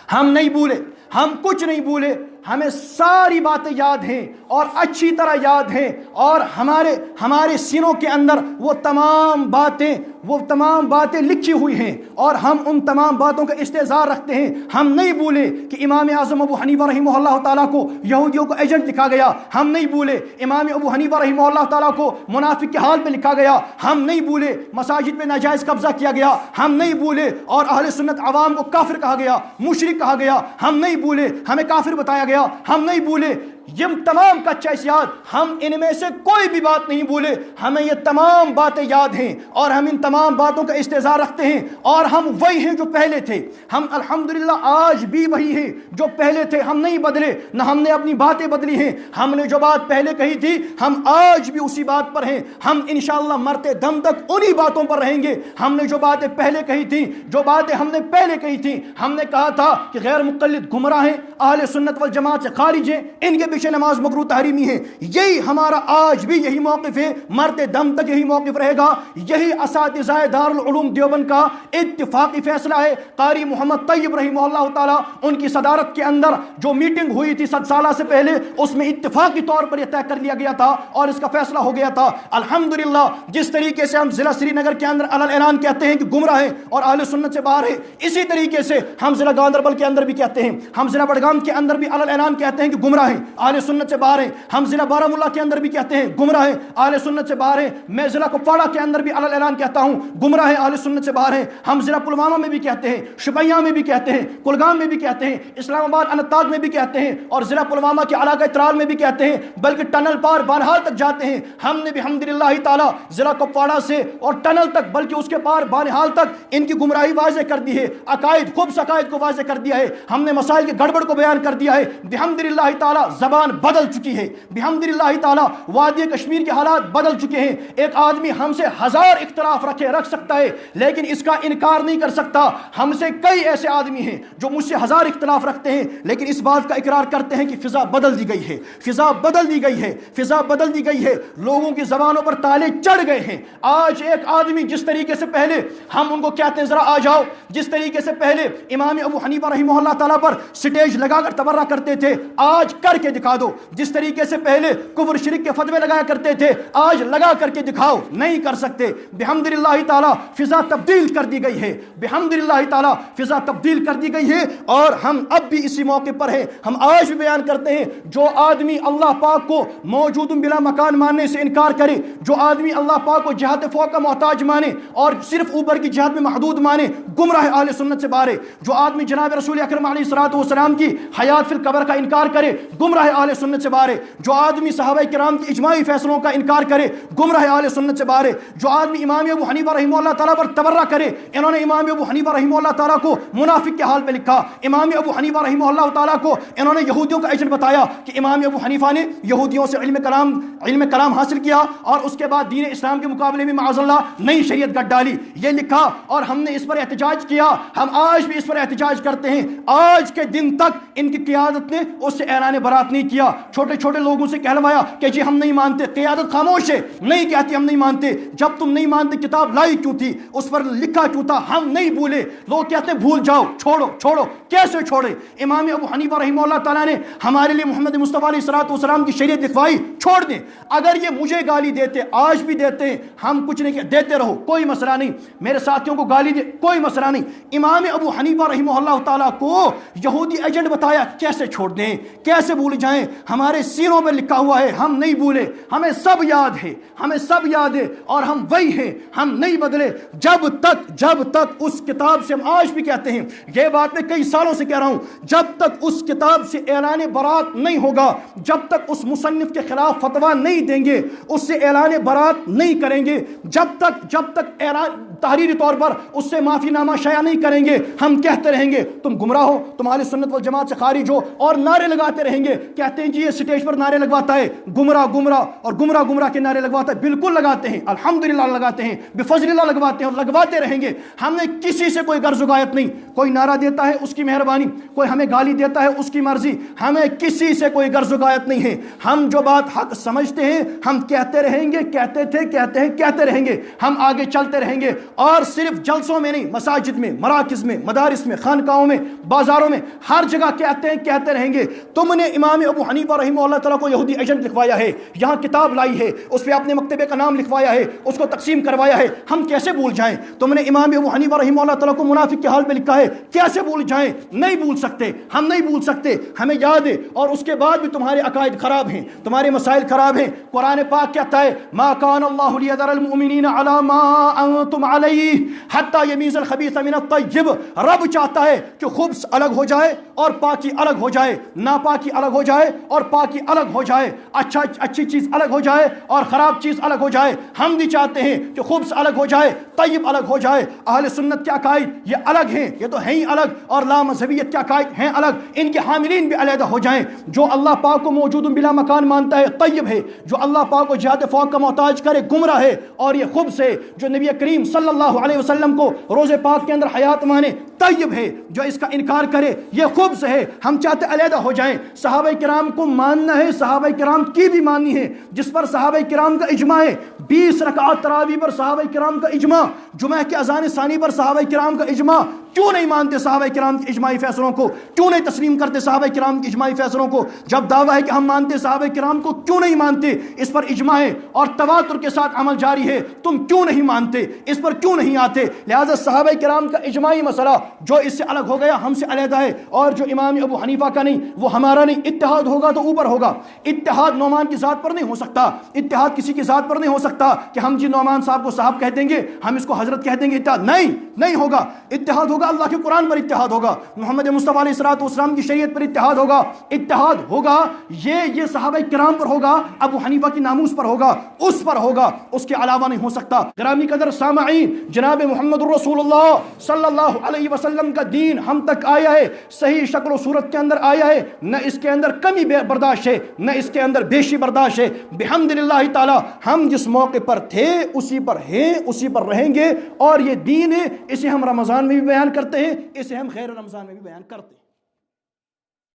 ہم نہیں بھولے، ہم کچھ نہیں بھولے، ہمیں ساری باتیں یاد ہیں اور اچھی طرح یاد ہیں، اور ہمارے سینوں کے اندر وہ تمام باتیں لکھی ہوئی ہیں، اور ہم ان تمام باتوں کا استحضار رکھتے ہیں۔ ہم نہیں بھولے کہ امام اعظم ابو حنیفہ رحمہ اللہ تعالیٰ کو یہودیوں کو ایجنٹ لکھا گیا، ہم نہیں بھولے امام ابو حنیفہ رحمہ اللہ تعالیٰ کو منافق کے حال پہ لکھا گیا، ہم نہیں بھولے مساجد پہ ناجائز قبضہ کیا گیا، ہم نہیں بھولے، اور اہل سنت عوام کو کافر کہا گیا، مشرک کہا گیا، ہم نہیں بھولے، ہمیں کافر بتایا گیا، ہم نہیں بھولے۔ یہ تمام کا اچھا یاد، ہم ان میں سے کوئی بھی بات نہیں بھولے، ہمیں یہ تمام باتیں یاد ہیں، اور ہم ان تمام باتوں کا استحضار رکھتے ہیں، اور ہم وہی ہیں جو پہلے تھے۔ ہم الحمدللہ آج بھی وہی ہیں جو پہلے تھے، ہم نہیں بدلے، نہ ہم نے اپنی باتیں بدلی ہیں۔ ہم نے جو بات پہلے کہی تھی ہم آج بھی اسی بات پر ہیں، ہم انشاءاللہ مرتے دم تک انہی باتوں پر رہیں گے۔ ہم نے جو باتیں پہلے کہی تھی، جو باتیں ہم نے پہلے کہی تھی، ہم نے کہا تھا کہ غیر مقلد گمراہ ہیں، اہل سنت والجماعت سے خارج ہیں، ان کے پیچھے نماز مکروہ تحریمی ہے۔ یہی ہمارا آج بھی یہی موقف ہے، مرتے دم تک یہی موقف رہے گا۔ یہی اساتذہ دارالعلوم دیوبند کا اتفاقی فیصلہ ہے۔ قاری محمد طیب رحمہ اللہ تعالیٰ ان کی صدارت کے اندر جو میٹنگ ہوئی تھی 7 سالہ سے پہلے، اس میں اتفاقی طور پر یہ طے کر لیا گیا تھا اور اس کا فیصلہ ہو گیا تھا۔ الحمدللہ جس طریقے سے ہم ضلع سری نگر کے اندر علل اعلان کہتے ہیں کہ گمراہ ہیں اور اہل سنت سے باہر ہیں، اسی طریقے سے ہم ضلع گاندربل کے اندر بھی کہتے ہیں، ہم ضلع بڑگام کے اندر بھی علل اعلان کہتے ہیں کہ گمراہ ہیں، اہل سنت سے باہر ہیں۔ ہم ضلع بارہمولہ کے اندر بھی کہتے ہیں گمراہ ہیں، اہل سنت سے باہر ہیں۔ میں ضلع کپواڑہ کے اندر بھی علل اعلان کہتا ہوں گمراہ ہیں، اہل سنت سے باہر ہیں۔ ہم ضلع پلوامہ میں بھی کہتے ہیں، شپیاں میں بھی کہتے ہیں، کلگام میں بھی کہتے ہیں، اسلام آباد اننتناگ میں بھی کہتے ہیں، اور ضلع پلوامہ کے علاقہ ترال میں بھی کہتے ہیں، بلکہ ٹنل پار بانہال تک جاتے ہیں۔ ہم نے بحمدللہ تعالیٰ ضلع کپواڑہ سے اور ٹنل تک، بلکہ اس کے پار بانہال تک ان کی گمراہی واضح کر دی ہے، عقائد خبث عقائد کو واضح کر دیا ہے، ہم نے مسائل کے گڑبڑ کو بیان کر دیا ہے۔ بحمدللہ تعالیٰ زبان بدل چکی ہے، بحمدللہ تعالیٰ وادی کشمیر کے حالات بدل چکے ہیں۔ ایک آدمی ہم سے 1000 اختلاف رکھ سکتا ہے، لیکن اس کا انکار نہیں کر سکتا ہم سے کئی ایسے آدمی ہیں جو مجھ سے 1000 اختلاف رکھتے ہیں، لیکن اس بات کا اقرار کرتے ہیں کہ فضا بدل دی گئی ہے، فضا بدل دی گئی ہے، فضا بدل دی گئی ہے، لوگوں کی زبانوں پر تالے چڑھ گئے ہیں۔ آج ایک آدمی جس طریقے سے پہلے ہم ان کو کہتے ہیں ذرا آ جاؤ، جس طریقے سے پہلے امام ابو حنیفہ رحمہ اللہ تعالیٰ پر سٹیج لگا کر تبرہ کرتے تھے، آج کر کے دکھا دو۔ جس طریقے سے پہلے کفر شرک کے فتوے لگایا کرتے تھے، آج لگا کر کے دکھاؤ، نہیں کر سکتے۔ بحمدللہ تعالیٰ فضا تبدیل کر دی گئی ہے، بحمدللہ تعالیٰ فضا تبدیل کر دی گئی ہے، اور ہم اب بھی اسی موقع پر ہیں۔ ہم آج بھی بیان کرتے ہیں، جو آدمی اللہ پاک کو موجود بلا مکان ماننے سے انکار کرے، جو آدمی اللہ پاک کو جہت فوق کا محتاج مانے اور صرف اوپر کی جہت میں محدود مانے، گمراہ اہل سنت سے باہر ہے۔ جو آدمی جناب رسول اکرم علیہ الصلوۃ والسلام کی حیات فی القبر کا انکار کرے، گمراہ اہل سنت سے باہر ہے۔ جو آدمی صحابہ کرام کی اجماعی فیصلوں کا انکار کرے، گمراہ اہل سنت سے باہر ہے۔ جو آدمی امام ابو حنیفہ رحمہ اللہ تعالیٰ پر تبرہ کرے، انہوں نے امام ابو حنیفہ رحمہ اللہ تعالیٰ کو منافق کے حال پہ لکھا، امام ابو حنیفہ رحمہ اللہ تعالیٰ کو انہوں نے یہودیوں کا ایجنٹ بتایا کہ امام ابو حنیفہ نے یہودیوں سے علم کلام حاصل کیا اور اس کے بعد دین اسلام کے مقابلے میں معاذ اللہ نئی شریعت گھڑ ڈالی، یہ لکھا، اور ہم نے اس پر احتجاج کیا۔ ہم آج بھی اس پر احتجاج کرتے ہیں۔ آج کے دن تک ان کی قیادت نے اس سے اعلان برات نہیں کیا، چھوٹے چھوٹے لوگوں سے کہلوایا کہ جی ہم نہیں مانتے، قیادت خاموش ہے، نہیں کہتی ہم نہیں مانتے۔ جب تم نہیں مانتے کتاب لائی کیوں تھی، اس پر لکھا کیوں تھا؟ ہم نہیں بھولے۔ لوگ کہتے ہیں بھول جاؤ، چھوڑو، کیسے چھوڑے؟ امام ابو حنیفہ رحمہ اللہ تعالیٰ نے ہمارے لیے محمد مصطفیٰ علیہ الصلوۃ والسلام کی شریعت لکھوائی، چھوڑ دیں۔ اگر یہ مجھے گالی دیتے، آج بھی دیتے ہیں، ہم کچھ نہیں کہتے، دیتے رہو، کوئی مسئلہ نہیں، میرے ساتھیوں کو گالی دے، کوئی مسئلہ نہیں۔ امام ابو حنیفہ رحمہ اللہ تعالیٰ کو یہودی ایجنٹ بتایا، کیسے چھوڑ دیں، کیسے بھول جائیں؟ ہمارے سینوں پہ لکھا ہوا ہے، ہم نہیں بھولے، ہمیں سب یاد ہے، ہمیں سب یاد ہے، اور ہم وہی ہیں، ہم نہیں بدلے۔ جب تک اس کتاب سے، ہم آج بھی کہتے ہیں، یہ بات میں کئی سالوں سے کہہ رہا ہوں، جب تک اس کتاب سے اعلان برات نہیں ہوگا، جب تک اس مصنف کے خلاف فتویٰ نہیں دیں گے، اس سے اعلان برات نہیں کریں گے، جب تک اعلان تحریری طور پر اس سے معافی نامہ شائع نہیں کریں گے، ہم کہتے رہیں گے تم گمراہ ہو، تم اہل سنت والجماعت سے خارج ہو، اور نعرے لگاتے رہیں گے۔ کہتے ہیں جی یہ سٹیج پر نعرے لگواتا ہے، گمراہ اور گمراہ کے نعرے لگواتا ہے، بالکل لگاتے ہیں، الحمدللہ لگاتے ہیں، بفضل اللہ لگواتے ہیں، اور لگواتے رہیں گے۔ ہم نے کسی سے کوئی غرض و غایت نہیں، کوئی نعرہ دیتا ہے اس کی مہربانی، کوئی ہمیں گالی دیتا ہے اس کی مرضی، ہمیں کسی سے کوئی غرض و غایت نہیں ہے۔ ہم جو بات حق سمجھتے ہیں ہم کہتے رہیں گے، کہتے تھے، کہتے ہیں، کہتے رہیں گے، ہم آگے چلتے رہیں گے۔ اور صرف جلسوں میں نہیں، مساجد میں، مراکز میں، مدارس میں، خانقاہوں میں، بازاروں میں، ہر جگہ کہتے رہیں گے تم نے امام ابو حنیفہ رحمہ اللہ تعالیٰ کو یہودی ایجنٹ لکھوایا ہے، یہاں کتاب لائی ہے، اس پہ اپنے مکتبے کا نام لکھوایا ہے، اس کو تقسیم کروایا ہے، ہم کیسے بھول جائیں؟ تم نے امام ابو حنیفہ رحمہ اللہ تعالیٰ کو منافق کے حال میں لکھا ہے، کیسے بھول جائیں؟ نہیں بھول سکتے، ہم نہیں بھول سکتے، ہمیں یاد ہے۔ اور اس کے بعد بھی تمہارے عقائد خراب ہیں، تمہارے مسائل خراب ہیں۔ قرآن پاک کہتا ہے ما کان اللہ لیذر المؤمنین علی ما انتم علیہ حتی یمیز الخبیث من الطیب۔ رب چاہتا ہے کہ خبث الگ ہو جائے اور پاکی الگ ہو جائے، ناپاکی الگ ہو جائے اور پاکی الگ ہو جائے، اچھی چیز الگ ہو جائے اور خراب چیز الگ ہو جائے۔ ہم بھی چاہتے ہیں کہ خبث الگ ہو جائے، طیب الگ ہو جائے۔ اہل سنت کے عقائد یہ الگ ہیں، یہ تو ہیں ہی الگ، اور لامذہبیت کے عقائد ہیں الگ، ان کے حاملین بھی علیحدہ ہو جائیں۔ جو اللہ پاک کو موجود بلا مکان مانتا ہے طیب ہے، جو اللہ پاک کو جہت فوق کا محتاج کرے گمراہ ہے، اور یہ خبث ہے جو نبی کریم صلی اللہ علیہ وسلم کو روزے پاک کے اندر حیات مانے طیب ہے، جو اس کا انکار کرے یہ خبث ہے۔ ہم چاہتے علیحدہ ہو جائیں۔ صحابہ کرام کو ماننا ہے، صحابہ کرام کی بھی ماننی ہے، جس پر صحابہ کرام کا اجماع ہے۔ 20 رکعات تراویح پر صحابہ کرام کا اجماع، جمعہ کے اذان ثانی پر صحابہ کرام کا اجماع۔ کیوں نہیں مانتے صحابہ کرام کے اجماعی فیصلوں کو؟ کیوں نہیں تسلیم کرتے صحابہ کرام کے اجماعی فیصلوں کو؟ جب دعویٰ ہے کہ ہم مانتے صحابہ کرام کو، کیوں نہیں مانتے؟ اس پر اجماع ہے اور تواتر کے ساتھ عمل جاری ہے، تم کیوں نہیں مانتے؟ اس پر کیوں نہیں آتے؟ لہذا صحابہ کرام کا اجماعی مسئلہ جو اس سے الگ ہو گیا ہم سے علیحدہ ہے، اور جو امام ابو حنیفہ کا نہیں وہ ہمارا نہیں۔ اتحاد ہوگا تو اوپر ہوگا۔ اتحاد نعمان کی ذات پر نہیں ہو سکتا، اتحاد کسی کی ذات پر نہیں ہو سکتا کہ ہم جی نعمان صاحب کو صاحب کہہ دیں گے، ہم اس کو حضرت کہہ دیں گے، اتحاد نہیں ہوگا۔ اتحاد ہوگا اللہ کے قرآن پر اتحاد ہوگا، محمد مصطفیٰ علیہ الصلوۃ والسلام کی شریعت پر اتحاد ہوگا۔ اتحاد ہوگا یہ صحابہ کرام پر ہوگا، ابو حنیفہ کی ناموس پر ہوگا، اس پر ہوگا، اس کے علاوہ نہیں ہو سکتا۔ گرامی قدر سامعین، جناب محمد الرسول اللہ صلی اللہ علیہ وسلم کا دین ہم تک آیا ہے، صحیح شکل و صورت کے اندر آیا ہے، نہ اس کے اندر کمی برداشت ہے، نہ اس کے اندر بیشی برداشت ہے۔ بحمدللہ تعالی ہم جس موقع پر تھے اسی پر ہیں، اسی پر رہیں گے، اور یہ دین ہے، اسے ہم رمضان میں بھی بیان کرتے ہیں، اسے ہم خیر رمضان میں بھی بیان کرتے ہیں۔